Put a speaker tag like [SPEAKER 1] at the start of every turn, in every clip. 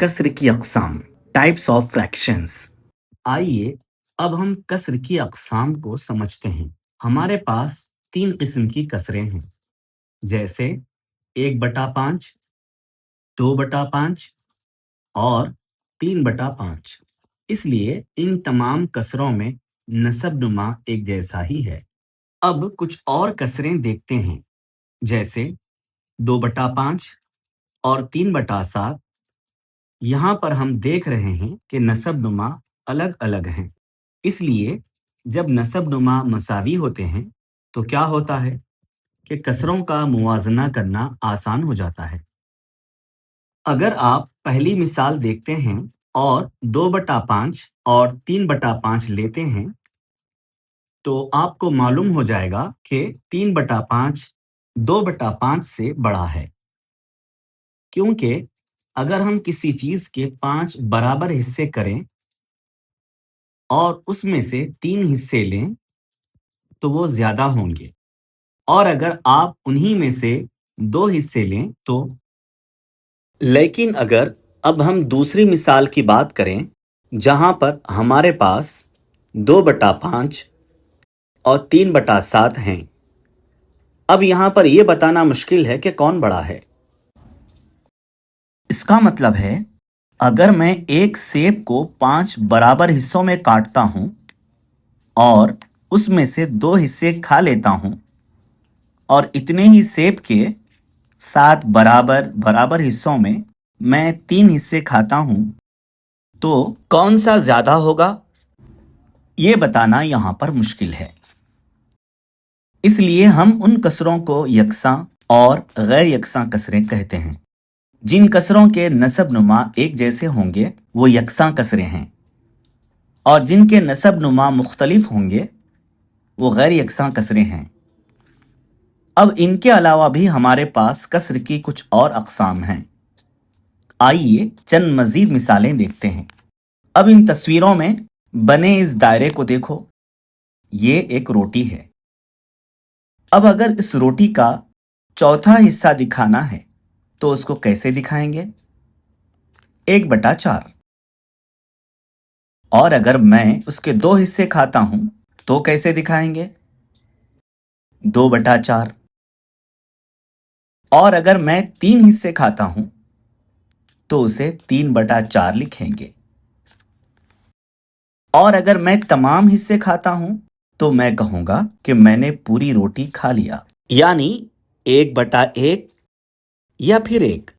[SPEAKER 1] कसर की अक़साम, types of fractions. आइए अब हम कसर की अक़साम को समझते हैं। हमारे पास तीन किस्म की कसरें हैं, जैसे 1/5, 2/5 और 3/5। इसलिए इन तमाम कसरों में नसब-नुमा एक जैसा ही है। अब कुछ और कसरें देखते हैं, जैसे 2/5 और 3/7। यहाँ पर हम देख रहे हैं कि नसब-नुमा अलग-अलग हैं। इसलिए जब नसब-नुमा मसावी होते हैं, तो क्या होता है कि कसरों का मुवाज़ना करना आसान हो जाता है। अगर आप पहली मिसाल देखते हैं और 2/5 और 3/5 लेते हैं, तो आपको मालूम हो जाएगा कि 3/5 2/5 से बड़ा है, क्योंकि अगर हम किसी चीज़ के 5 बराबर हिस्से करें और उसमें से 3 हिस्से लें, तो वो ज़्यादा होंगे, और अगर आप उन्हीं में से 2 हिस्से लें तो। लेकिन अगर अब हम दूसरी मिसाल की बात करें, जहां पर हमारे पास 2/5 और 3/7 हैं, अब यहां पर यह बताना मुश्किल है कि कौन बड़ा है। इसका मतलब है, अगर मैं एक सेब को 5 बराबर हिस्सों में काटता हूं और उसमें से 2 हिस्से खा लेता हूं, और इतने ही सेब के 7 बराबर बराबर हिस्सों में मैं 3 हिस्से खाता हूं, तो कौन सा ज्यादा होगा, ये बताना यहां पर मुश्किल है। इसलिए हम उन कसरों को यकसां और गैर यकसां कसरें कहते हैं। जिन कसरों के नसब नुमा एक जैसे होंगे वो यकसां कसरें हैं, और जिनके नसब नुमा मुख्तलिफ होंगे वो गैर यकसां कसरें हैं। अब इनके अलावा भी हमारे पास कसर की कुछ और अक़साम हैं। आइए चंद मज़ीद मिसालें देखते हैं। अब इन तस्वीरों में बने इस दायरे को देखो, ये एक रोटी है। अब अगर इस रोटी का चौथा हिस्सा दिखाना है तो उसको कैसे दिखाएंगे? 1/4। और अगर मैं उसके 2 हिस्से खाता हूं तो कैसे दिखाएंगे? 2/4। और अगर मैं 3 हिस्से खाता हूं तो उसे 3/4 लिखेंगे। और अगर मैं तमाम हिस्से खाता हूं तो मैं कहूंगा कि मैंने पूरी रोटी खा लिया, यानी 1/1 या फिर 1।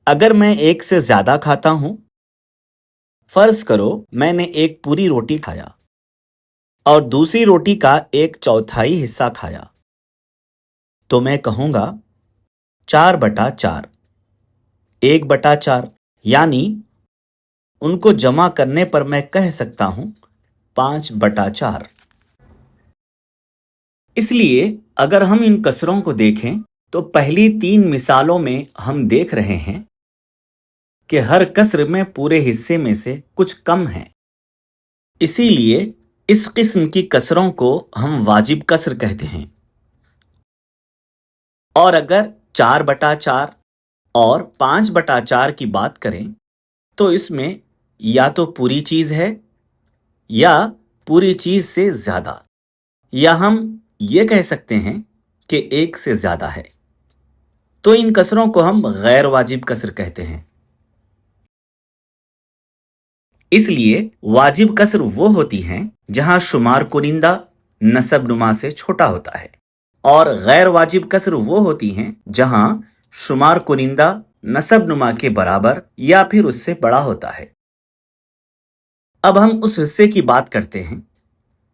[SPEAKER 1] अगर मैं 1 से ज्यादा खाता हूं, फर्ज करो मैंने एक पूरी रोटी खाया और दूसरी रोटी का 1/4 हिस्सा खाया, तो मैं कहूंगा 4/4, 1/4, यानी उनको जमा करने पर मैं कह सकता हूं 5/4। इसलिए अगर हम इन कसरों को देखें तो पहली 3 मिसालों में हम देख रहे हैं कि हर कसर में पूरे हिस्से में से कुछ कम है। इसीलिए इस किस्म की कसरों को हम वाजिब कसर कहते हैं। और अगर 4/4 और 5/4 की बात करें तो इसमें या तो पूरी चीज है या पूरी चीज से ज्यादा, या हम ये कह सकते हैं कि 1 से ज्यादा है, तो इन कसरों को हम गैर वाजिब कसर कहते हैं। इसलिए वाजिब कसर वो होती हैं जहां शुमार कुनिंदा नसब नुमा से छोटा होता है, और गैर वाजिब कसर वो होती हैं जहां शुमार कुनिंदा नसब नुमा के बराबर या फिर उससे बड़ा होता है। अब हम उस हिस्से की बात करते हैं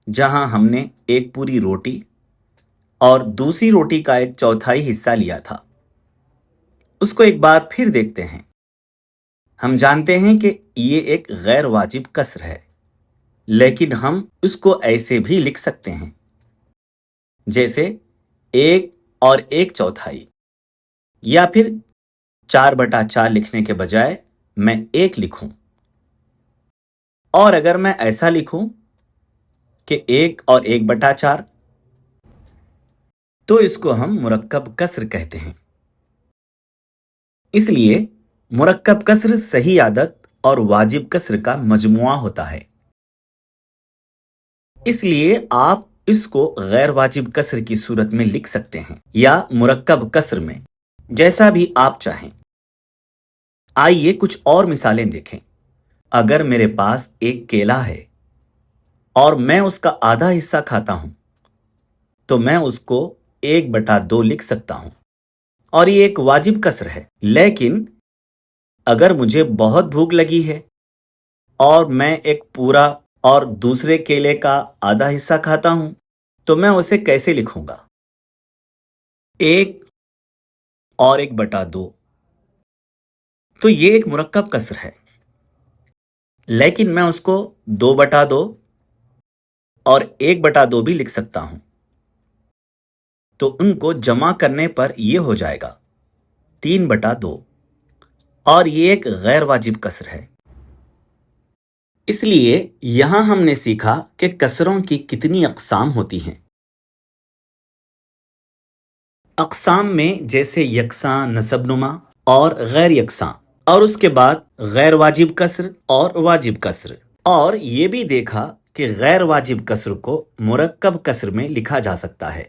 [SPEAKER 1] जहां हमने एक पूरी रोटी और दूसरी रोटी का 1/4 हिस्सा लिया था। उसको एक बार फिर देखते हैं। हम जानते हैं कि ये एक गैर वाजिब कसर है, लेकिन हम उसको ऐसे भी लिख सकते हैं, जैसे 1 और 1/4, या फिर 4/4 लिखने के बजाय मैं 1 लिखूं। और अगर मैं ऐसा लिखूं कि 1 और 1/4, तो इसको हम मुरक्कब कसर कहते हैं। इसलिए مرکب کسر صحیح عادت اور واجب کسر کا مجموعہ ہوتا ہے، اس لیے آپ اس کو غیر واجب کسر کی صورت میں لکھ سکتے ہیں یا مرکب کسر میں، جیسا بھی آپ چاہیں۔ آئیے کچھ اور مثالیں دیکھیں۔ اگر میرے پاس ایک کیلا ہے اور میں اس کا آدھا حصہ کھاتا ہوں تو میں اس کو 1/2 لکھ سکتا ہوں، اور یہ ایک واجب کسر ہے۔ لیکن اگر مجھے بہت بھوک لگی ہے اور میں ایک پورا اور دوسرے کیلے کا آدھا حصہ کھاتا ہوں تو میں اسے کیسے لکھوں گا؟ 1/2۔ تو یہ ایک مرکب کسر ہے، لیکن میں اس کو 2/2 اور 1/2 بھی لکھ سکتا ہوں، تو ان کو جمع کرنے پر یہ ہو جائے گا 3/2، اور یہ ایک غیر واجب کسر ہے۔ اس لیے یہاں ہم نے سیکھا کہ کسروں کی کتنی اقسام ہوتی ہیں۔ اقسام میں جیسے یکساں، نسب نما اور غیر یکساں، اور اس کے بعد غیر واجب کسر اور واجب کسر، اور یہ بھی دیکھا کہ غیر واجب کسر کو مرکب کسر میں لکھا جا سکتا ہے۔